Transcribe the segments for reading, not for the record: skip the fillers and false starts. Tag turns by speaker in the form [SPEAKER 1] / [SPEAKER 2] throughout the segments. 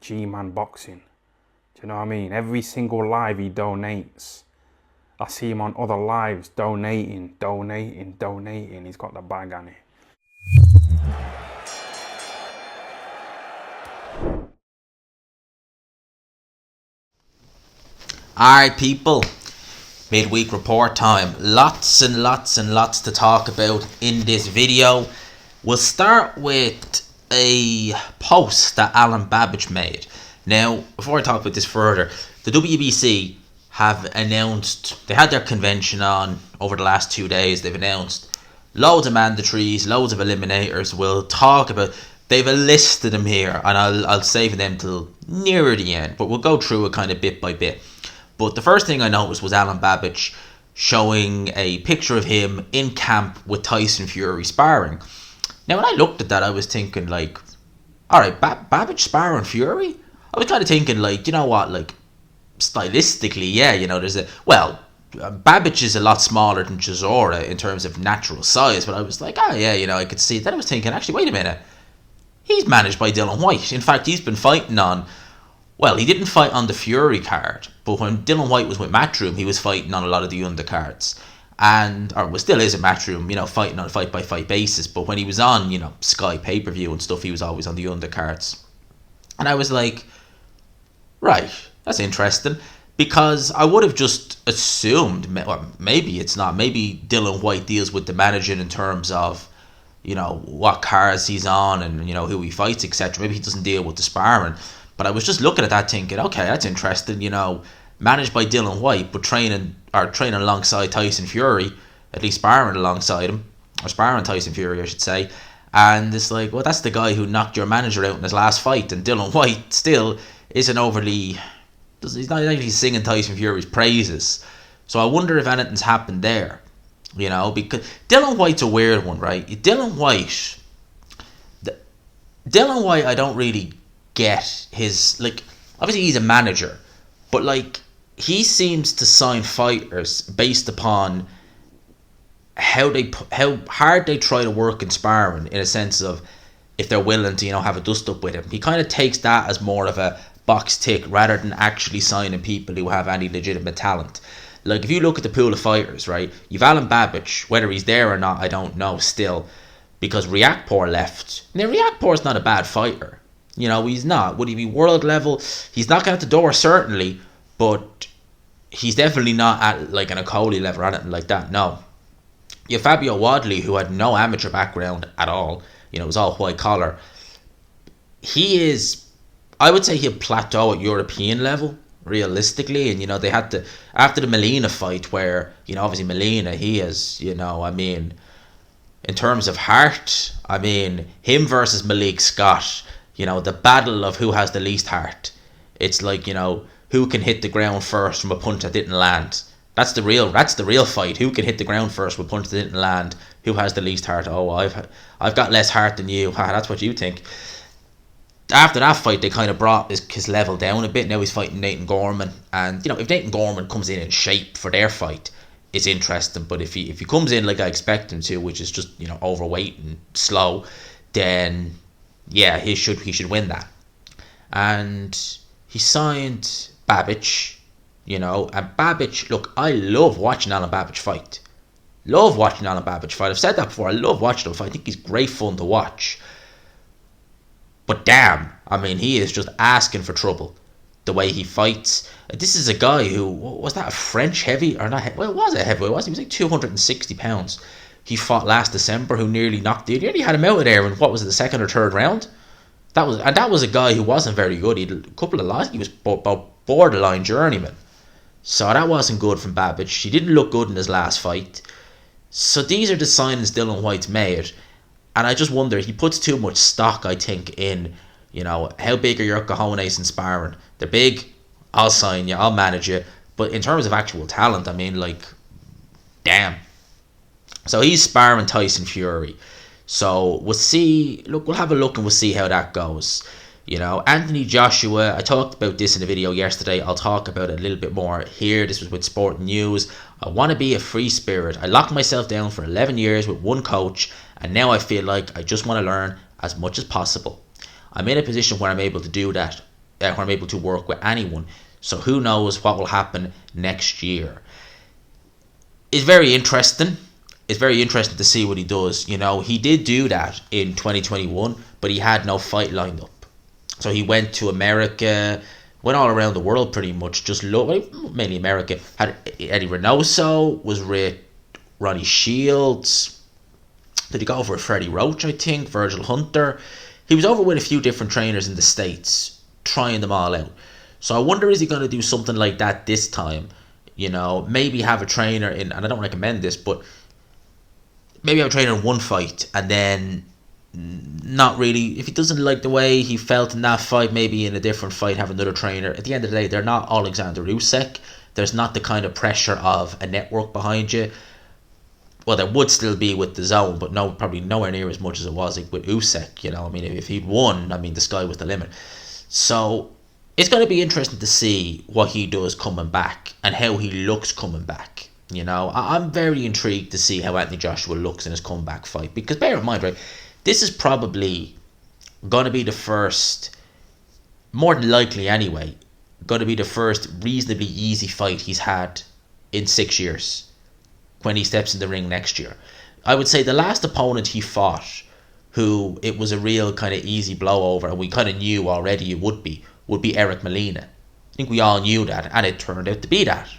[SPEAKER 1] G-Man Boxing. Do you know what I mean? Every single live he donates. I see him on other lives donating. He's got the bag on it.
[SPEAKER 2] Alright people, midweek report time. Lots and lots and lots to talk about in this video. We'll start with a post that Alan Babbage made. Now, before I talk about this further, the WBC have announced, they had their convention on over the last 2 days. They've announced loads of mandatories, loads of eliminators. We'll talk about, they've listed them here, and I'll save them till nearer the end, but we'll go through it kind of bit by bit. But the first thing I noticed was Alan Babbage showing a picture of him in camp with Tyson Fury sparring. Now, when I looked at that, I was thinking, like, alright, Babbage sparring Fury? I was kind of thinking, like, you know what, like, stylistically, yeah, you know, there's a, well, Babbage is a lot smaller than Chisora in terms of natural size, but I was like, oh yeah, you know, I could see it. Then I was thinking, actually, wait a minute, he's managed by Dillian Whyte. In fact, he's been fighting on, well, he didn't fight on the Fury card, but when Dillian Whyte was with Matchroom, he was fighting on a lot of the undercards. And, or well, still is at Matchroom, you know, fighting on a fight-by-fight basis. But when he was on, you know, Sky pay-per-view and stuff, he was always on the undercards. And I was like, right, that's interesting. Because I would have just assumed, well, maybe it's not, maybe Dillian Whyte deals with the managing in terms of, you know, what cards he's on and, you know, who he fights, etc. Maybe he doesn't deal with the sparring. But I was just looking at that thinking, okay, that's interesting, you know, managed by Dillian Whyte, but training alongside Tyson Fury, at least sparring alongside him, or sparring Tyson Fury, I should say. And it's like, well, that's the guy who knocked your manager out in his last fight, and Dillian Whyte still isn't overly, he's not actually singing Tyson Fury's praises. So I wonder if anything's happened there, you know, because Dillian Whyte's a weird one, right? Dillian Whyte, I don't really get his, like, obviously he's a manager, but like, he seems to sign fighters based upon how hard they try to work in sparring, in a sense of if they're willing to, you know, have a dust up with him. He kind of takes that as more of a box tick rather than actually signing people who have any legitimate talent. Like, if you look at the pool of fighters, right, you've Alan Babbage, whether he's there or not, I don't know still, because Riakporhe left. Now, Riakporhe's not a bad fighter. You know, he's not. Would he be world level? He's knocking out the door, certainly, but he's definitely not at like an Okolie level or anything like that, no. You have Fabio Wadley, who had no amateur background at all. You know, it was all white collar. He is, I would say he'll plateau at European level, realistically. And, you know, they had to, after the Molina fight where, you know, obviously Molina, he is, you know, I mean, in terms of heart, I mean, him versus Malik Scott, you know, the battle of who has the least heart. It's like, you know, who can hit the ground first from a punch that didn't land. That's the real fight. Who can hit the ground first with a punch that didn't land? Who has the least heart? Oh, I've got less heart than you. That's what you think. After that fight, they kind of brought his level down a bit. Now he's fighting Nathan Gorman, and, you know, if Nathan Gorman comes in shape for their fight, it's interesting. But if he comes in like I expect him to, which is just, you know, overweight and slow, then yeah, he should win that. And he signed Babbage, you know, and Babbage, look, I love watching Alan Babbage fight. I've said that before. I love watching him fight. I think he's great fun to watch. But damn, I mean, he is just asking for trouble, the way he fights. This is a guy who, was that a French heavy, or not? Well, it was a heavyweight, wasn't he? He was like 260 pounds. He fought last December, who nearly knocked it. He nearly had him out of there in, what was it, the second or third round? That was a guy who wasn't very good. He had a couple of losses. He was borderline journeyman. So that wasn't good from Babbage. He didn't look good in his last fight. So these are the signings Dillian Whyte's made. And I just wonder, he puts too much stock, I think, in, you know, how big are your cojones in sparring? They're big, I'll sign you, I'll manage you. But in terms of actual talent, I mean, like, damn. So he's sparring Tyson Fury. So we'll see, look, we'll have a look and we'll see how that goes. You know, Anthony Joshua, I talked about this in a video yesterday. I'll talk about it a little bit more here. This was with Sport News. I want to be a free spirit. I locked myself down for 11 years with one coach, and now I feel like I just want to learn as much as possible. I'm in a position where I'm able to do that. when I'm able to work with anyone. So who knows what will happen next year. It's very interesting. It's very interesting to see what he does. You know, he did do that in 2021, but he had no fight lined up. So he went to America, went all around the world pretty much, just mainly America. Had Eddie Reynoso, was with Ronnie Shields. Did he go over with Freddie Roach, I think, Virgil Hunter? He was over with a few different trainers in the States, trying them all out. So I wonder, is he going to do something like that this time? You know, maybe have a trainer in, and I don't recommend this, but maybe have a trainer in one fight, and then not really, if he doesn't like the way he felt in that fight, maybe in a different fight have another trainer. At the end of the day, they're not Alexander Usyk. There's not the kind of pressure of a network behind you. Well, there would still be with the zone, but no, probably nowhere near as much as it was like with Usyk. You know, I mean, if he'd won, I mean, the sky was the limit. So it's going to be interesting to see what he does coming back and how he looks coming back. You know, I'm very intrigued to see how Anthony Joshua looks in his comeback fight, because bear in mind, right, this is probably going to be the first, more than likely anyway, going to be the first reasonably easy fight he's had in 6 years when he steps in the ring next year. I would say the last opponent he fought, who it was a real kind of easy blow over, and we kind of knew already it would be Eric Molina. I think we all knew that, and it turned out to be that.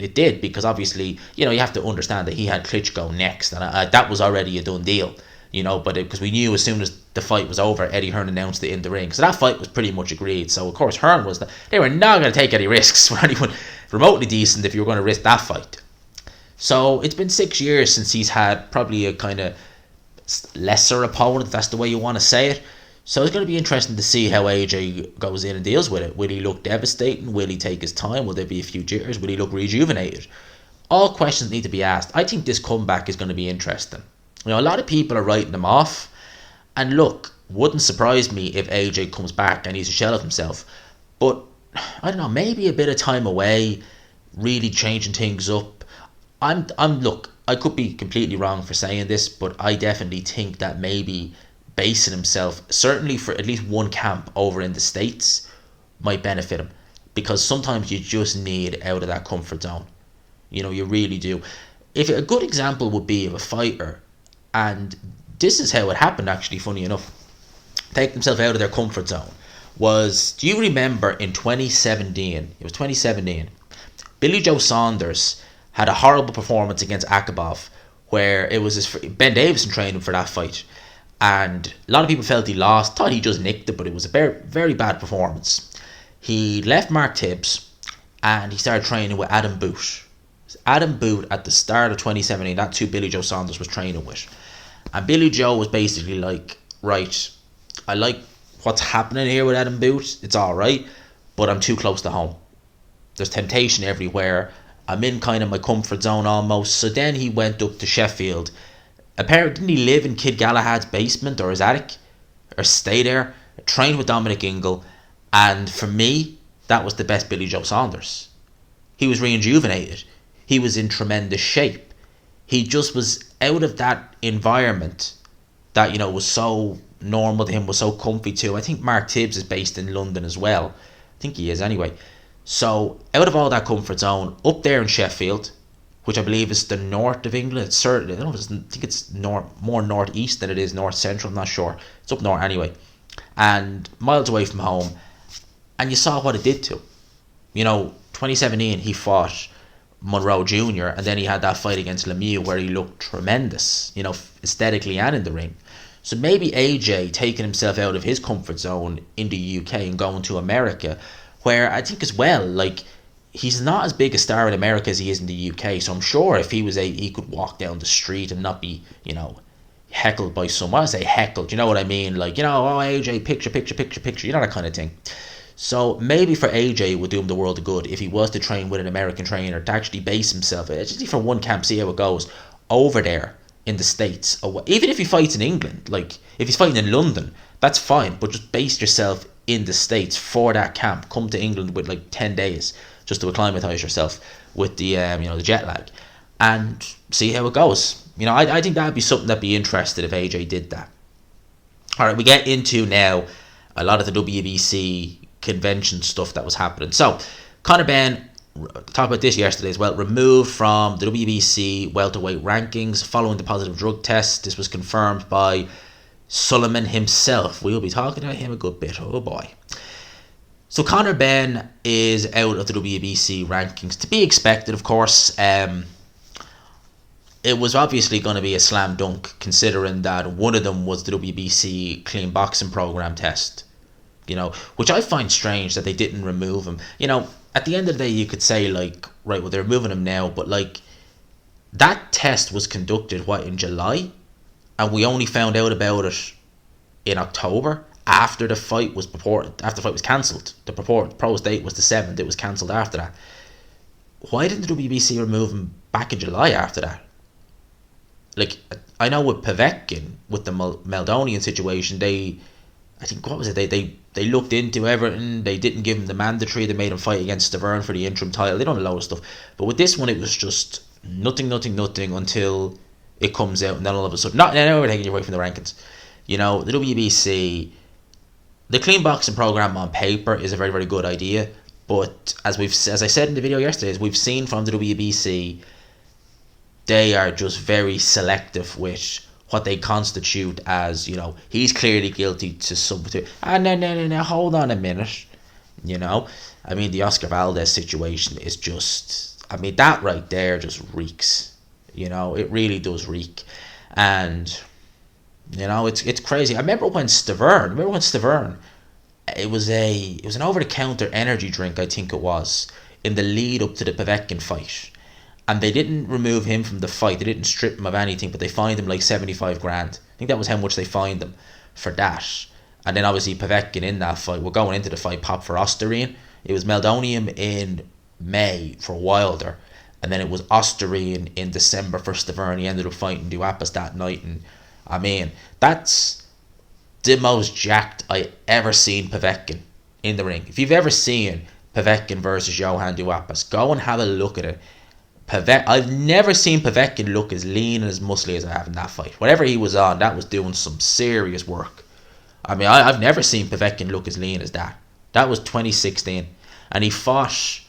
[SPEAKER 2] It did, because obviously, you know, you have to understand that he had Klitschko next, and that was already a done deal, you know, but because we knew as soon as the fight was over, Eddie Hearn announced it in the ring. So that fight was pretty much agreed. So, of course, Hearn was they were not going to take any risks for anyone remotely decent if you were going to risk that fight. So it's been 6 years since he's had probably a kind of lesser opponent, if that's the way you want to say it. So it's going to be interesting to see how AJ goes in and deals with it. Will he look devastating? Will he take his time? Will there be a few jitters? Will he look rejuvenated? All questions need to be asked. I think this comeback is going to be interesting. You know, a lot of people are writing him off. And look, wouldn't surprise me if AJ comes back and he's a shell of himself. But, I don't know, maybe a bit of time away, really changing things up. Look, I could be completely wrong for saying this, but I definitely think that maybe basing himself, certainly for at least one camp over in the States, might benefit him. Because sometimes you just need out of that comfort zone. You know, you really do. If a good example would be of a fighter, and this is how it happened actually, funny enough, take themselves out of their comfort zone, was, do you remember in 2017, it was 2017, Billy Joe Saunders had a horrible performance against Akabov, where it was Ben Davison trained him for that fight. And a lot of people felt he lost, thought he just nicked it, but it was a very, very bad performance. He left Mark Tibbs and he started training with Adam Boot. Adam Boot at the start of 2017, that's who Billy Joe Saunders was training with. And Billy Joe was basically like, right, I like what's happening here with Adam Boot, it's alright, but I'm too close to home. There's temptation everywhere. I'm in kind of my comfort zone almost. So then he went up to Sheffield. Apparently, didn't he live in Kid Galahad's basement or his attic? Or stay there? Trained with Dominic Ingle. And for me, that was the best Billy Joe Saunders. He was rejuvenated. He was in tremendous shape. He just was out of that environment that, you know, was so normal to him, was so comfy too. I think Mark Tibbs is based in London as well. I think he is anyway. So, out of all that comfort zone, up there in Sheffield, which I believe is the north of England. It's certainly, I think it's more northeast than it is north central. I'm not sure. It's up north anyway, and miles away from home. And you saw what it did to him. You know, 2017 he fought Monroe Jr. and then he had that fight against Lemieux where he looked tremendous. You know, aesthetically and in the ring. So maybe AJ taking himself out of his comfort zone in the UK and going to America, where I think as well, like, he's not as big a star in America as he is in the UK, so I'm sure if he was he could walk down the street and not be, you know, heckled by someone. I say heckled, you know what I mean? Like, you know, oh, AJ, picture, you know, that kind of thing. So maybe for AJ it would do him the world of good if he was to train with an American trainer, to actually base himself, just for one camp, see how it goes, over there in the States. Even if he fights in England, like, if he's fighting in London, that's fine, but just base yourself in the States for that camp. Come to England with like 10 days just to acclimatise yourself with the the jet lag, and see how it goes. You know, I think that'd be something that'd be interesting if AJ did that. All right, we get into now a lot of the WBC convention stuff that was happening. So, Conor Benn, talked about this yesterday as well, removed from the WBC welterweight rankings following the positive drug test. This was confirmed by Sullivan himself. We'll be talking about him a good bit. Oh boy. So Conor Benn is out of the WBC rankings. To be expected, of course. It was obviously going to be a slam dunk, considering that one of them was the WBC clean boxing program test. Which I find strange that they didn't remove him. At the end of the day, you could say, like, right, well, they're removing him now, but, like, that test was conducted, in July? And we only found out about it in October, after the fight was cancelled. The proposed date was the 7th, it was cancelled after that. Why didn't the WBC remove him back in July after that? Like, I know with Povetkin, with the Maldonian situation, they looked into everything. They didn't give him the mandatory. They made him fight against Stavern for the interim title. They done a load of stuff. But with this one, it was just nothing until it comes out. And then all of a sudden, now we're taking you away from the rankings. The WBC, the clean boxing program on paper is a very, very good idea. But as I said in the video yesterday, as we've seen from the WBC, they are just very selective with what they constitute as, he's clearly guilty to something. No, hold on a minute. The Oscar Valdez situation is just, that right there just reeks. It really does reek. And, it's crazy. I remember when Stavern, it was an over-the-counter energy drink, I think it was, in the lead up to the Povetkin fight. And they didn't remove him from the fight. They didn't strip him of anything, but they fined him like 75 grand. I think that was how much they fined him for that. And then obviously Povetkin in that fight, we're going into the fight, popped for Osterine. It was Meldonium in May for Wilder. And then it was Osterine in December for Stavern. He ended up fighting Duapas that night. And that's the most jacked I ever seen Povetkin in the ring. If you've ever seen Povetkin versus Johan Duapas, go and have a look at it. I've never seen Povetkin look as lean and as muscly as I have in that fight. Whatever he was on, that was doing some serious work. I've never seen Povetkin look as lean as that. That was 2016. And he fought,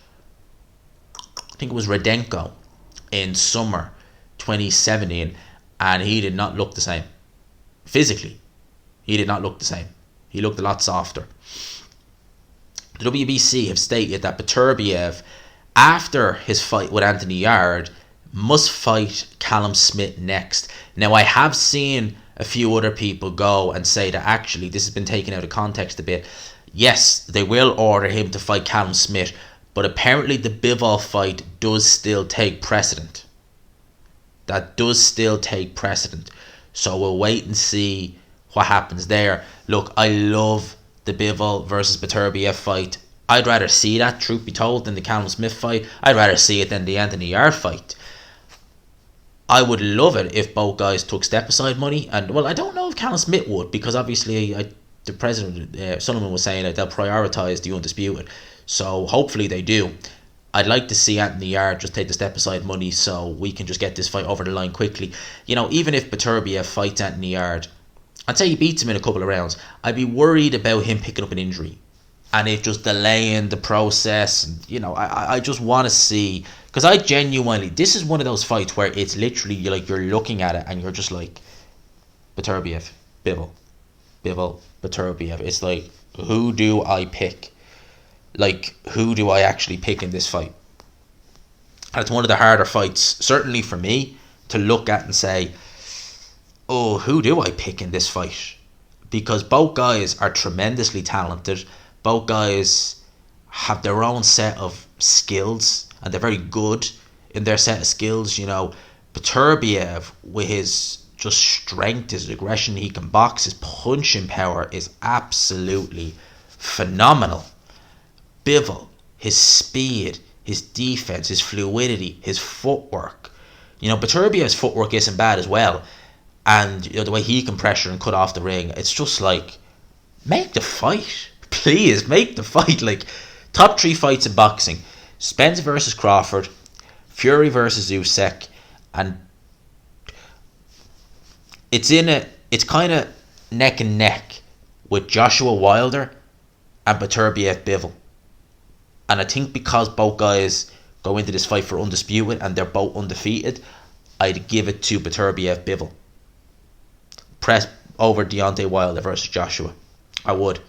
[SPEAKER 2] I think it was Radenko in summer 2017. And he did not look the same. Physically, he did not look the same. He looked a lot softer. The WBC have stated that Beterbiev, after his fight with Anthony Yarde, must fight Callum Smith next. Now, I have seen a few other people go and say that actually this has been taken out of context a bit. Yes, they will order him to fight Callum Smith, but apparently the Bivol fight does still take precedent. That does still take precedent. So we'll wait and see what happens there. Look, I love the Bivol versus Beterbiev fight. I'd rather see that, truth be told, than the Callum Smith fight. I'd rather see it than the Anthony Yarde fight. I would love it if both guys took step-aside money. And, well, I don't know if Callum Smith would, because obviously the president, Sullivan, was saying that they'll prioritise the undisputed. So hopefully they do. I'd like to see Anthony Yarde just take the step-aside money so we can just get this fight over the line quickly. Even if Beterbiev fights Anthony Yarde, I'd say he beats him in a couple of rounds. I'd be worried about him picking up an injury and it just delaying the process. And, I just want to see, because I genuinely, this is one of those fights where it's literally you're looking at it and you're just like, Beterbiev, Bivol, Beterbiev. It's like, who do I pick? Like, who do I actually pick in this fight? And it's one of the harder fights, certainly for me, to look at and say, oh, who do I pick in this fight? Because both guys are tremendously talented. Both guys have their own set of skills, and they're very good in their set of skills. Beterbiev, with his just strength, his aggression, he can box, his punching power is absolutely phenomenal. Bivol, his speed, his defense, his fluidity, his footwork. Beterbiev's footwork isn't bad as well. And the way he can pressure and cut off the ring, it's just like, make the fight. Please, make the fight. Like, top 3 fights in boxing. Spence versus Crawford, Fury versus Usyk, and it's kind of neck and neck with Joshua Wilder and Beterbiev Bivol. And I think because both guys go into this fight for undisputed and they're both undefeated, I'd give it to Beterbiev Bivol. Press over Deontay Wilder versus Joshua. I would.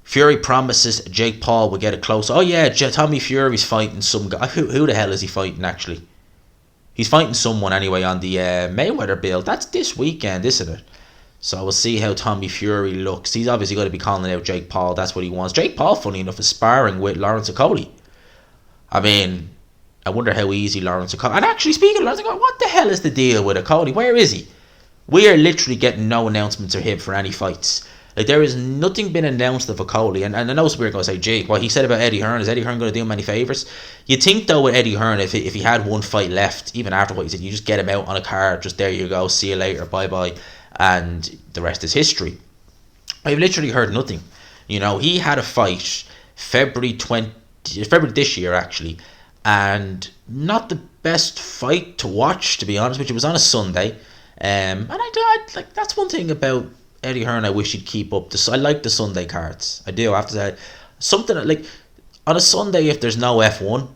[SPEAKER 2] Fury promises Jake Paul will get it close. Oh yeah, Tommy Fury's fighting some guy. Who the hell is he fighting actually? He's fighting someone anyway on the Mayweather bill. That's this weekend, isn't it? So we'll see how Tommy Fury looks. He's obviously going to be calling out Jake Paul. That's what he wants. Jake Paul, funny enough, is sparring with Lawrence Okolie. I mean, I wonder how easy Lawrence Okolie... And actually, speaking of Lawrence Okolie, what the hell is the deal with Okolie? Where is he? We are literally getting no announcements of him for any fights. Like, there is nothing been announced of Okolie. And I know some people are going to say, Jake, what he said about Eddie Hearn, is Eddie Hearn going to do him any favours? You'd think, though, with Eddie Hearn, if he had one fight left, even after what he said, you just get him out on a card, just there you go, see you later, bye-bye. And the rest is history. I've literally heard nothing. You know, he had a fight February this year actually, and not the best fight to watch, to be honest, which it was on a Sunday. And I like, that's one thing about Eddie Hearn I wish he'd keep up. I like the Sunday cards. I do, I have to say. Something like on a Sunday if there's no F1.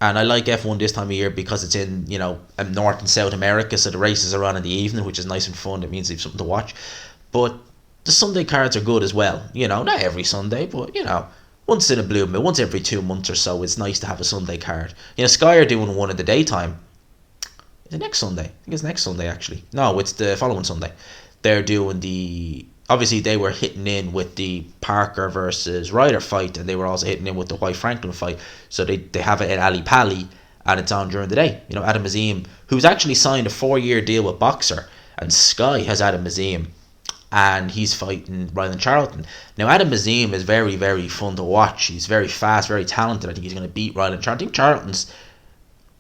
[SPEAKER 2] And I like F1 this time of year because it's in, you know, North and South America, so the races are on in the evening, which is nice and fun. It means they have something to watch. But the Sunday cards are good as well. You know, not every Sunday, but, you know, once in a blue moon, once every 2 months or so, it's nice to have a Sunday card. You know, Sky are doing one in the daytime. Is it next Sunday? I think it's next Sunday, actually. No, it's the following Sunday. They're doing the... Obviously, they were hitting in with the Parker versus Ryder fight, and they were also hitting in with the White Franklin fight. So they have it at Ali Pali, and it's on during the day. You know, Adam Azim, who's actually signed a 4-year deal with Boxer, and Sky has Adam Azim, and he's fighting Ryland Charlton. Now, Adam Azim is very, very fun to watch. He's very fast, very talented. I think he's going to beat Ryland Charlton. I think Charlton's,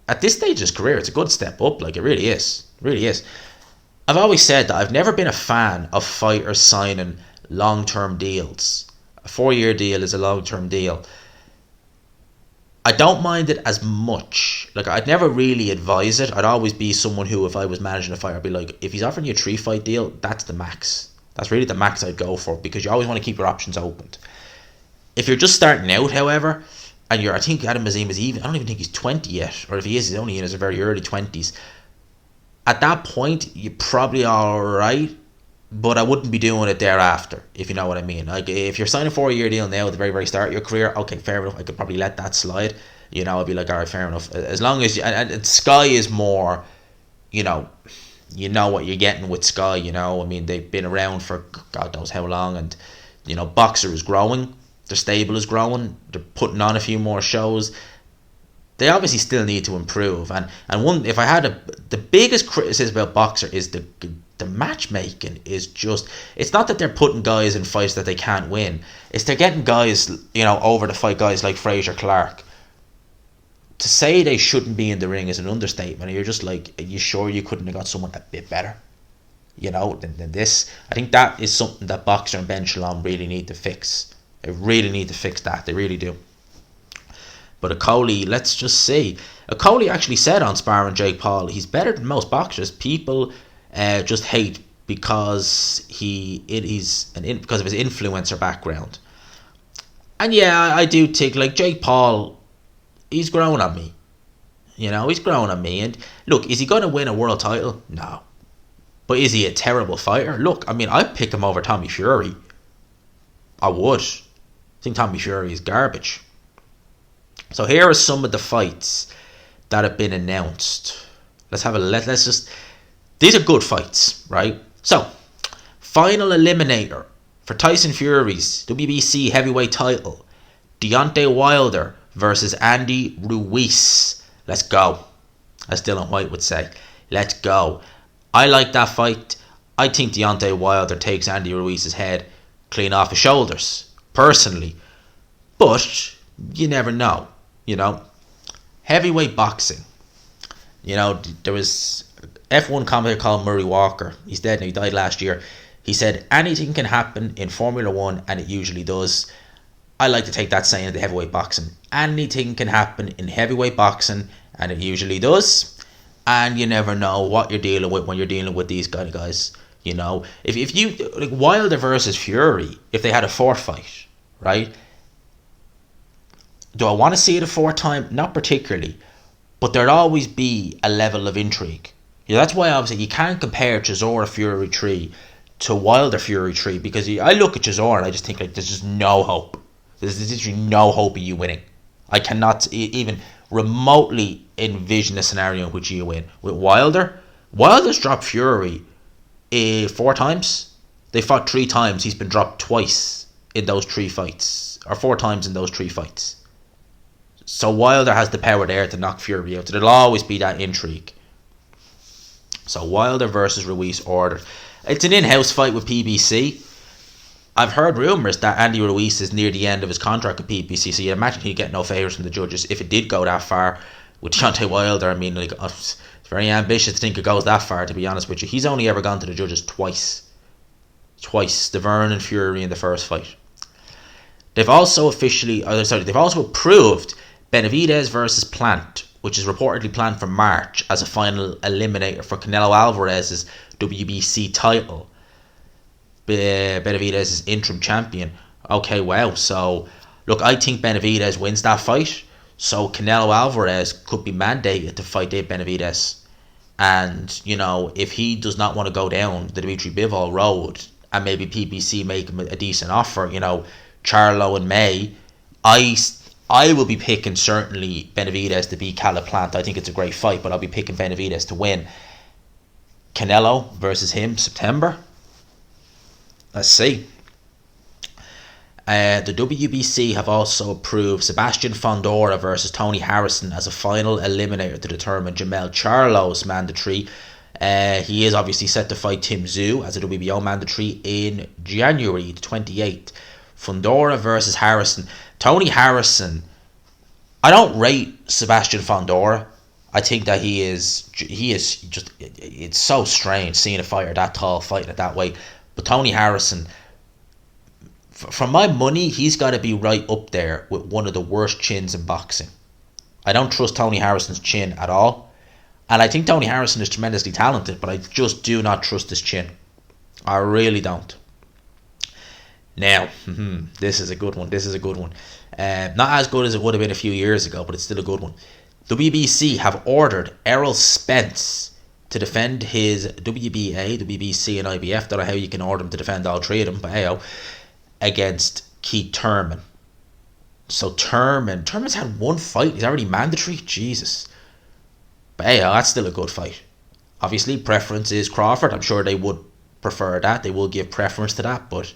[SPEAKER 2] at this stage of his career, it's a good step up. Like, it really is. It really is. I've always said that I've never been a fan of fighters signing long-term deals. A 4-year deal is a long-term deal. I don't mind it as much. Like, I'd never really advise it. I'd always be someone who, if I was managing a fighter, I'd be like, if he's offering you a 3-fight deal, that's the max. That's really the max I'd go for, because you always want to keep your options open. If you're just starting out, however, and I think Adam Azim is even, I don't even think he's 20 yet, or if he is, he's only in his very early 20s. At that point, you're probably alright, but I wouldn't be doing it thereafter, if you know what I mean. Like, if you're signing a 4-year deal now at the very, very start of your career, okay, fair enough, I could probably let that slide. You know, I'd be like, alright, fair enough. As long as and Sky is more, you know what you're getting with Sky, you know. I mean, they've been around for God knows how long, and, you know, Boxer is growing, their stable is growing, they're putting on a few more shows. They obviously still need to improve, and one, if I had the biggest criticism about Boxer is the matchmaking is just, it's not that they're putting guys in fights that they can't win, it's they're getting guys, you know, over to fight guys like Fraser Clark. To say they shouldn't be in the ring is an understatement. You're just like, are you sure you couldn't have got someone a bit better, you know, than this? I think that is something that Boxer and Ben Shalom really need to fix. They really need to fix that. They really do. But Okolie, let's just see. Okolie actually said on Sparring Jake Paul, he's better than most boxers. People just hate because because of his influencer background. And yeah, I do think, like, Jake Paul, he's grown on me. You know, he's grown on me. And look, is he going to win a world title? No. But is he a terrible fighter? Look, I mean, I'd pick him over Tommy Fury. I would. I think Tommy Fury is garbage. So here are some of the fights that have been announced. Let's just... These are good fights, right? So, final eliminator for Tyson Fury's WBC heavyweight title. Deontay Wilder versus Andy Ruiz. Let's go. As Dylan White would say. Let's go. I like that fight. I think Deontay Wilder takes Andy Ruiz's head clean off his shoulders, personally. But you never know. You know, heavyweight boxing. You know, there was F1 commentator called Murray Walker. He's dead now. He died last year. He said, anything can happen in Formula 1, and it usually does. I like to take that saying into heavyweight boxing. Anything can happen in heavyweight boxing, and it usually does. And you never know what you're dealing with when you're dealing with these kind of guys. You know, if you, like Wilder versus Fury, if they had a 4 fight, right? Do I want to see it a fourth time? Not particularly, but there'll always be a level of intrigue. Yeah, that's why obviously you can't compare Chisora Fury 3 to Wilder Fury 3, because I look at Chisora and I just think like there's just no hope. There's literally no hope of you winning. I cannot even remotely envision a scenario in which you win. With Wilder's dropped Fury 4 times. They fought 3 times. He's been dropped twice in those 3 fights, or 4 times in those 3 fights. So Wilder has the power there to knock Fury out. So there'll always be that intrigue. So Wilder versus Ruiz ordered. It's an in-house fight with PBC. I've heard rumours that Andy Ruiz is near the end of his contract with PBC, so you imagine he'd get no favours from the judges if it did go that far with Deontay Wilder. I mean, like, it's very ambitious to think it goes that far, to be honest with you. He's only ever gone to the judges twice. The Vernon Fury in the first fight. They've also approved Benavidez versus Plant, which is reportedly planned for March as a final eliminator for Canelo Alvarez's WBC title. Benavidez is interim champion. Okay, wow. So, look, I think Benavidez wins that fight. So Canelo Alvarez could be mandated to fight Dave Benavidez. And, you know, if he does not want to go down the Dimitri Bivol road and maybe PBC make him a decent offer, you know, Charlo and May, I will be picking certainly Benavidez to beat Caleb Plant. I think it's a great fight, but I'll be picking Benavidez to win. Canelo versus him, September. Let's see. The WBC have also approved Sebastian Fondora versus Tony Harrison as a final eliminator to determine Jamel Charlo's mandatory. He is obviously set to fight Tim Tszyu as a WBO mandatory in January 28th. Fondora versus Harrison. Tony Harrison, I don't rate Sebastian Fondora. I think that he is just, it's so strange seeing a fighter that tall fighting it that way. But Tony Harrison, for my money, he's got to be right up there with one of the worst chins in boxing. I don't trust Tony Harrison's chin at all. And I think Tony Harrison is tremendously talented, but I just do not trust his chin. I really don't. Now, this is a good one. Not as good as it would have been a few years ago, but it's still a good one. The WBC have ordered Errol Spence to defend his WBA, WBC, and IBF. Don't know how you can order him to defend all 3 of them, but hey, against Keith Thurman. So Thurman's had 1 fight. He's already mandatory. Jesus. But hey, that's still a good fight. Obviously, preference is Crawford. I'm sure they would prefer that. They will give preference to that, but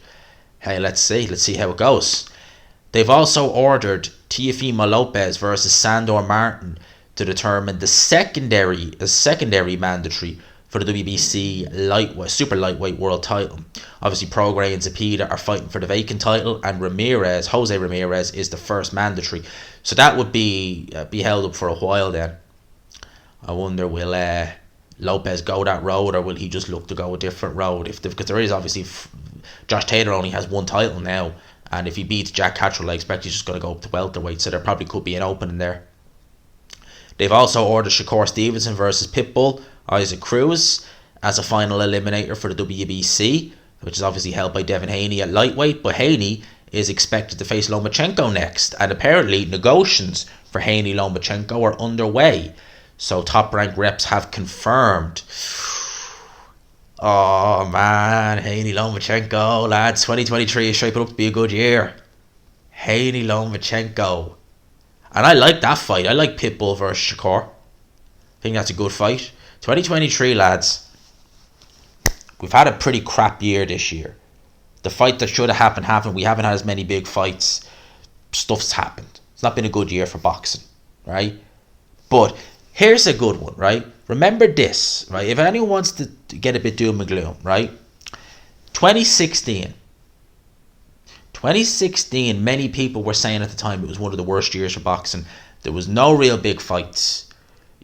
[SPEAKER 2] hey, let's see how it goes. They've also ordered Teofimo Lopez versus Sandor Martin to determine the secondary mandatory for the WBC super lightweight world title. Obviously, Prograis and Zepeda are fighting for the vacant title, and Jose Ramirez is the first mandatory. So that would be held up for a while then. I wonder, will Lopez go that road, or will he just look to go a different road? Because there is obviously Josh Taylor only has 1 title now, and if he beats Jack Catterall, I expect he's just going to go up to welterweight. So there probably could be an opening there. They've also ordered Shakur Stevenson versus Pitbull Isaac Cruz as a final eliminator for the WBC, which is obviously held by Devin Haney at lightweight. But Haney is expected to face Lomachenko next, and apparently negotiations for Haney Lomachenko are underway. So Top Rank reps have confirmed. Oh man, Haney Lomachenko, lads, 2023 is shaping up to be a good year. Haney Lomachenko. And I like that fight. I like Pitbull versus Shakur. I think that's a good fight. 2023, lads. We've had a pretty crap year this year. The fight that should have happened. We haven't had as many big fights. Stuff's happened. It's not been a good year for boxing, right? But here's a good one, right? Remember this, right? If anyone wants to get a bit doom and gloom, right? 2016, many people were saying at the time it was one of the worst years for boxing. There was no real big fights.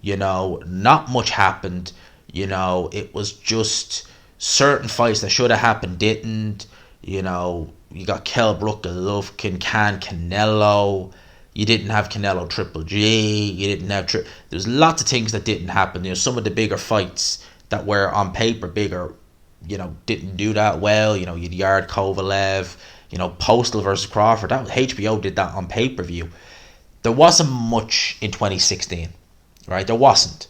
[SPEAKER 2] You know, not much happened. You know, it was just certain fights that should have happened didn't. You know, you got Kell Brook, Golovkin, Canelo. You didn't have Canelo Triple G. You didn't have... There's lots of things that didn't happen. You know, some of the bigger fights that were on paper bigger, you know, didn't do that well. You know, you'd Yard Kovalev. Postal versus Crawford. That HBO did that on pay-per-view. There wasn't much in 2016, right? There wasn't.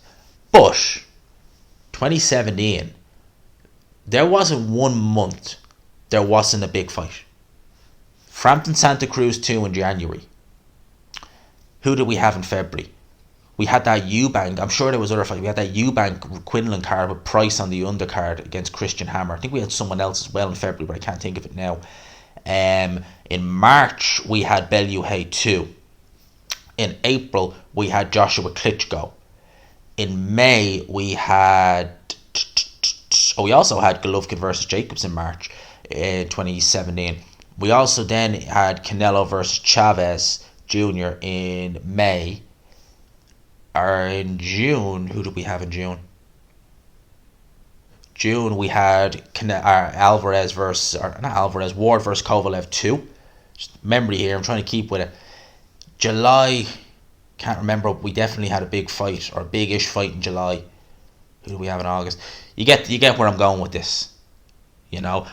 [SPEAKER 2] But 2017, there wasn't 1 month there wasn't a big fight. Frampton Santa Cruz 2 in January. Who did we have in February? We had that Eubank. I'm sure there was other fight. We had that Eubank Quinlan card with Price on the undercard against Christian Hammer. I think we had someone else as well in February, but I can't think of it now. In March, we had Bellew 2. In April, we had Joshua Klitschko. In May, we had... we also had Golovkin versus Jacobs in March 2017. We also then had Canelo versus Chavez Jr. in May. Or in June, who did we have in June? June, we had Ward versus Kovalev 2. Just memory here, I'm trying to keep with it. July, can't remember. We definitely had a big fight, or a big-ish fight in July. Who do we have in August? You get where I'm going with this.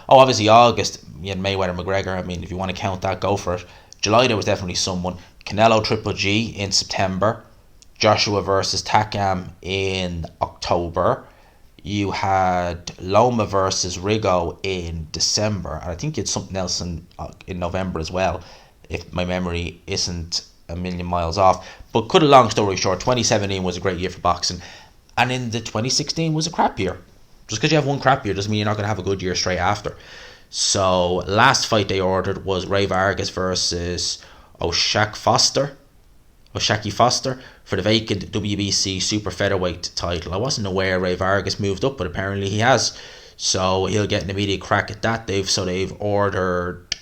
[SPEAKER 2] Obviously August, you had Mayweather McGregor. I mean, if you want to count that, go for it. July, there was definitely someone. Canelo Triple G in September. Joshua versus Takam in October. You had Loma versus Rigo in December. And I think you had something else in November as well, if my memory isn't a million miles off. But cut a long story short, 2017 was a great year for boxing. And in the 2016 was a crap year. Just because you have one crap year doesn't mean you're not going to have a good year straight after. So last fight they ordered was Ray Vargas versus Oshaki Foster for the vacant WBC super featherweight title. I wasn't aware Ray Vargas moved up, but apparently he has. So he'll get an immediate crack at that. They've ordered...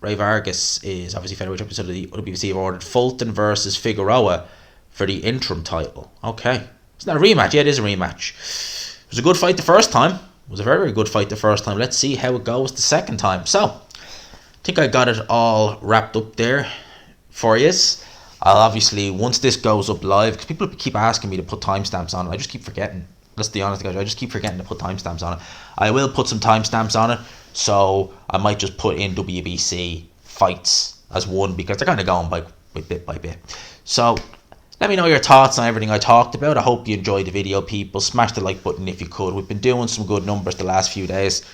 [SPEAKER 2] Ray Vargas is obviously featherweight champion, so the WBC have ordered Fulton versus Figueroa for the interim title. Okay. It's not a rematch. Yeah, it is a rematch. It was a good fight the first time. It was a very, very good fight the first time. Let's see how it goes the second time. So, I think I got it all wrapped up there for you. I'll obviously, once this goes up live, because people keep asking me to put timestamps on it, I just keep forgetting. Let's be honest, guys, I just keep forgetting to put timestamps on it. I will put some timestamps on it, so I might just put in WBC fights as one, because they're kind of going by bit by bit. So, let me know your thoughts on everything I talked about. I hope you enjoyed the video, people. Smash the like button if you could. We've been doing some good numbers the last few days.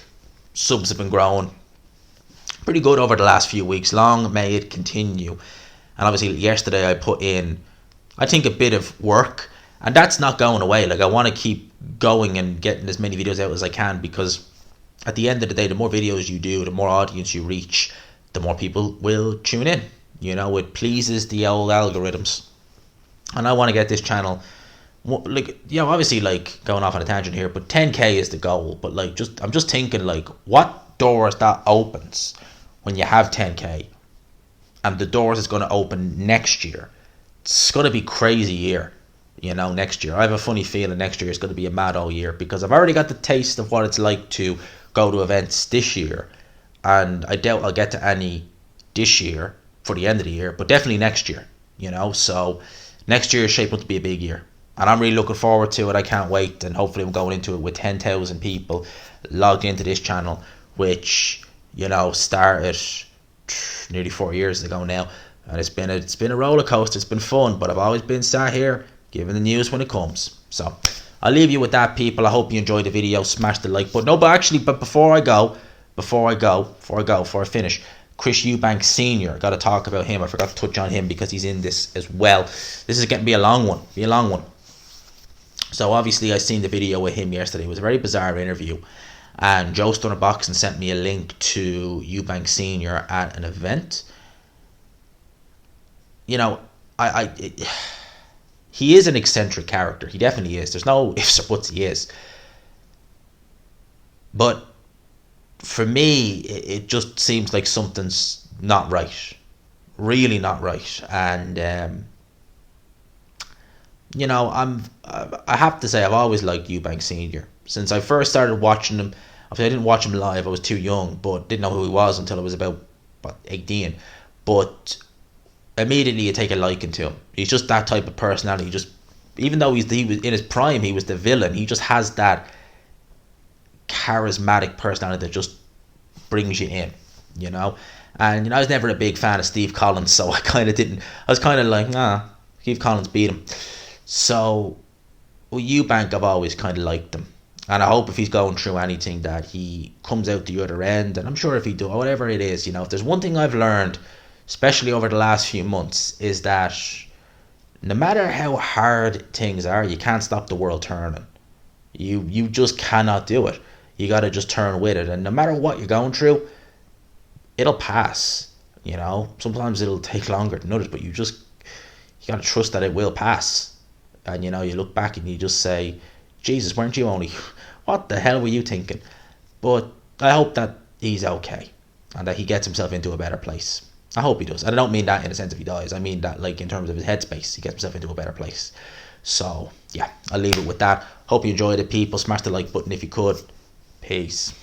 [SPEAKER 2] Subs have been growing pretty good over the last few weeks. Long may it continue. And obviously yesterday I put in, I think, a bit of work. And that's not going away. Like, I want to keep going and getting as many videos out as I can, because at the end of the day, the more videos you do, the more audience you reach, the more people will tune in. It pleases the old algorithms. And I want to get this channel, obviously, going off on a tangent here, but 10k is the goal. But I'm just thinking, what doors that opens when you have 10k, and the doors is going to open next year. It's going to be crazy year, next year. I have a funny feeling next year is going to be a mad all year, because I've already got the taste of what it's like to go to events this year, and I doubt I'll get to any this year for the end of the year, but definitely next year. So next year is shaping up to be a big year, and I'm really looking forward to it. I can't wait, and hopefully I'm going into it with 10,000 people logged into this channel, which started nearly 4 years ago now, and it's been a roller coaster. It's been fun, but I've always been sat here giving the news when it comes. So I'll leave you with that, people. I hope you enjoyed the video. Smash the like button. But before I finish, Chris Eubank Senior, got to talk about him. I forgot to touch on him because he's in this as well. This is going to be a long one. So obviously I seen the video with him yesterday. It was a very bizarre interview, and Joe Stunner Boxing sent me a link to Eubank Senior at an event. He is an eccentric character. He definitely is. There's no ifs or buts, he is. But for me, it just seems like something's not right. Really not right. And, I have to say, I've always liked Eubank Senior. Since I first started watching him, I didn't watch him live, I was too young, but didn't know who he was until I was about 18. But immediately you take a liking to him. He's just that type of personality. Even though he was in his prime, he was the villain. He just has that charismatic personality that just brings you in, And you know, I was never a big fan of Steve Collins, so I kind of didn't. I was kind of like, nah, Steve Collins beat him. So, well, Eubank, I've always kind of liked him, and I hope if he's going through anything that he comes out the other end. And I'm sure if he do, whatever it is, you know, if there's one thing I've learned, especially over the last few months, is that no matter how hard things are, you can't stop the world turning. You just cannot do it. You got to just turn with it, and no matter what you're going through, it'll pass. You know, sometimes it'll take longer than others, but you got to trust that it will pass. And you know, you look back and you just say, Jesus, weren't you only, what the hell were you thinking? But I hope that he's okay and that he gets himself into a better place. I hope he does. And I don't mean that in a sense if he dies. I mean that like in terms of his headspace, he gets himself into a better place. So yeah, I'll leave it with that. Hope you enjoyed it, people. Smash the like button if you could. Peace.